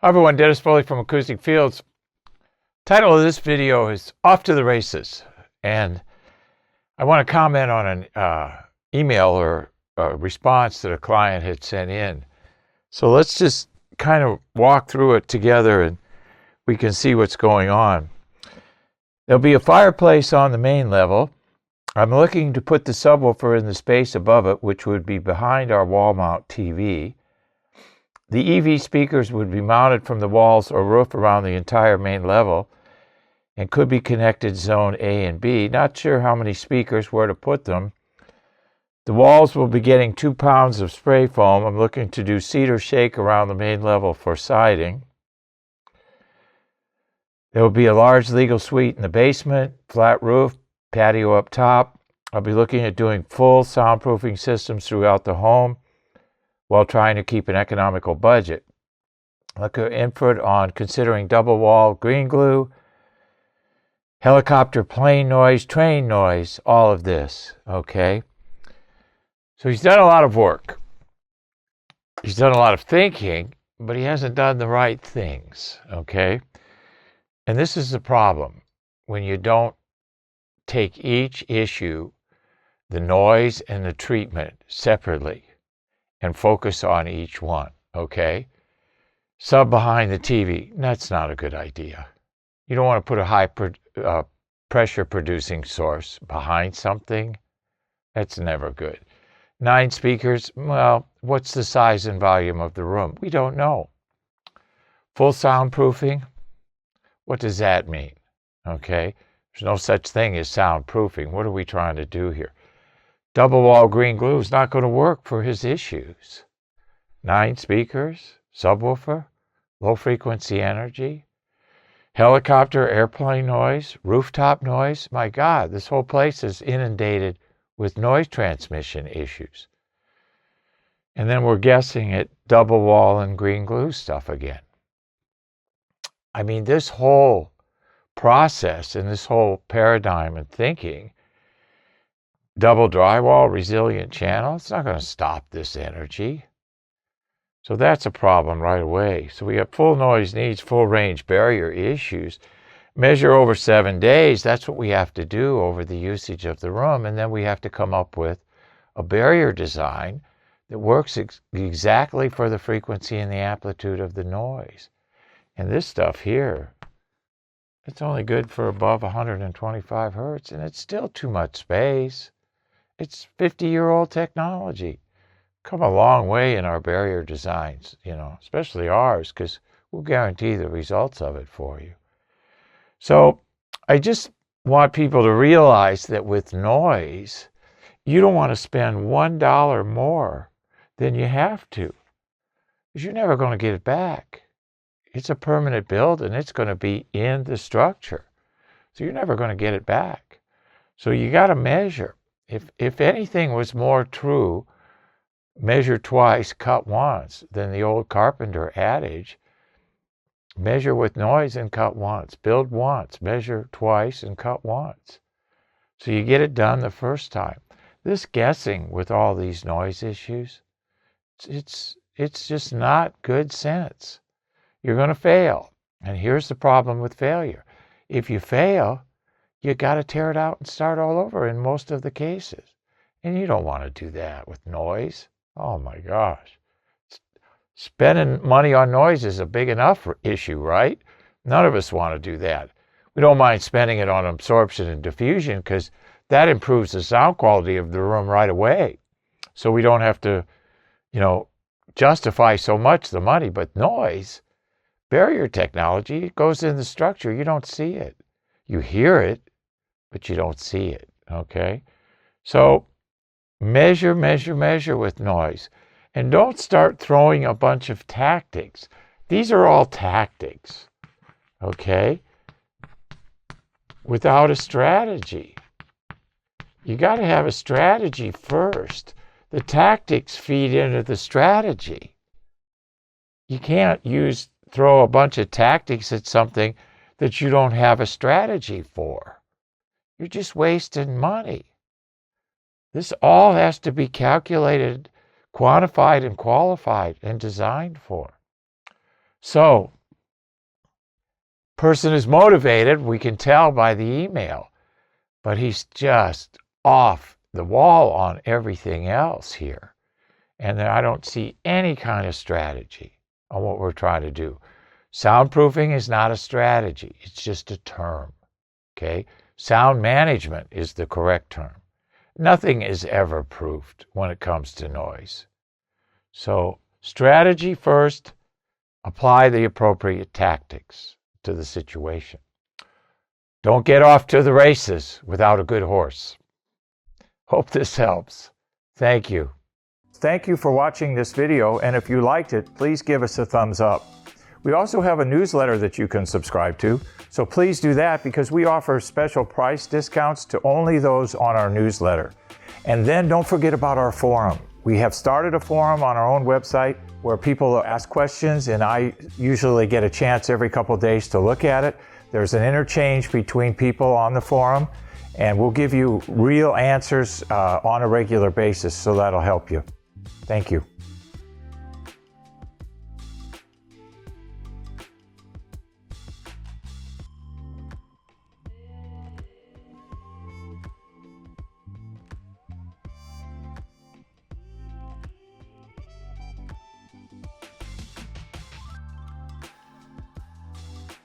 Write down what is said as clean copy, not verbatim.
Hi everyone, Dennis Foley from Acoustic Fields. Title of this video is Off to the Races, and I want to comment on an email or a response that a client had sent in. So let's just kind of walk through it together and we can see what's going on. There'll be a fireplace on the main level. I'm looking to put the subwoofer in the space above it, which would be behind our wall mount TV. The EV speakers would be mounted from the walls or roof around the entire main level and could be connected zone A and B. Not sure how many speakers, where to put them. The walls will be getting 2 pounds of spray foam. I'm looking to do cedar shake around the main level for siding. There will be a large legal suite in the basement, flat roof, patio up top. I'll be looking at doing full soundproofing systems throughout the home while trying to keep an economical budget. Look at input on considering double wall green glue, helicopter plane noise, train noise, all of this, okay? So he's done a lot of work. He's done a lot of thinking, but he hasn't done the right things, okay? And this is the problem when you don't take each issue, the noise and the treatment, separately and focus on each one, okay? Sub behind the TV, that's not a good idea. You don't want to put a high pressure producing source behind something. That's never good. 9 speakers, well, what's the size and volume of the room? We don't know. Full soundproofing, what does that mean? Okay, there's no such thing as soundproofing. What are we trying to do here? Double wall green glue is not going to work for his issues. 9 speakers, subwoofer, low frequency energy, helicopter airplane noise, rooftop noise. My God, this whole place is inundated with noise transmission issues. And then we're guessing at double wall and green glue stuff again. I mean, this whole process and this whole paradigm and thinking, double drywall, resilient channel, it's not going to stop this energy. So that's a problem right away. So we have full noise needs, full range barrier issues. Measure over 7 days, that's what we have to do over the usage of the room. And then we have to come up with a barrier design that works exactly for the frequency and the amplitude of the noise. And this stuff here, it's only good for above 125 hertz, and it's still too much space. It's 50-year-old technology. Come a long way in our barrier designs, especially ours, because we'll guarantee the results of it for you. So I just want people to realize that with noise, you don't want to spend $1 more than you have to, because you're never going to get it back. It's a permanent build, and it's going to be in the structure. So you're never going to get it back. So you got to measure. If anything was more true, measure twice, cut once, than the old carpenter adage, measure with noise and cut once, build once, measure twice and cut once. So you get it done the first time. This guessing with all these noise issues, it's just not good sense. You're going to fail. And here's the problem with failure. If you fail, you got to tear it out and start all over in most of the cases. And you don't want to do that with noise. Oh my gosh. Spending money on noise is a big enough issue, right? None of us want to do that. We don't mind spending it on absorption and diffusion because that improves the sound quality of the room right away. So we don't have to, justify so much the money. But noise, barrier technology, it goes in the structure. You don't see it. You hear it, but you don't see it, okay? So measure with noise. And don't start throwing a bunch of tactics. These are all tactics, okay? Without a strategy. You got to have a strategy first. The tactics feed into the strategy. You can't throw a bunch of tactics at something that you don't have a strategy for. You're just wasting money. This all has to be calculated, quantified, and qualified and designed for. So, person is motivated, we can tell by the email, but he's just off the wall on everything else here. And then I don't see any kind of strategy on what we're trying to do. Soundproofing is not a strategy. It's just a term, okay? Sound management is the correct term. Nothing is ever proofed when it comes to noise. So strategy first, apply the appropriate tactics to the situation. Don't get off to the races without a good horse. Hope this helps. Thank you. Thank you for watching this video, and if you liked it, please give us a thumbs up. We also have a newsletter that you can subscribe to, so please do that because we offer special price discounts to only those on our newsletter. And then don't forget about our forum. We have started a forum on our own website where people ask questions, and I usually get a chance every couple of days to look at it. There's an interchange between people on the forum, and we'll give you real answers on a regular basis, so that'll help you. Thank you.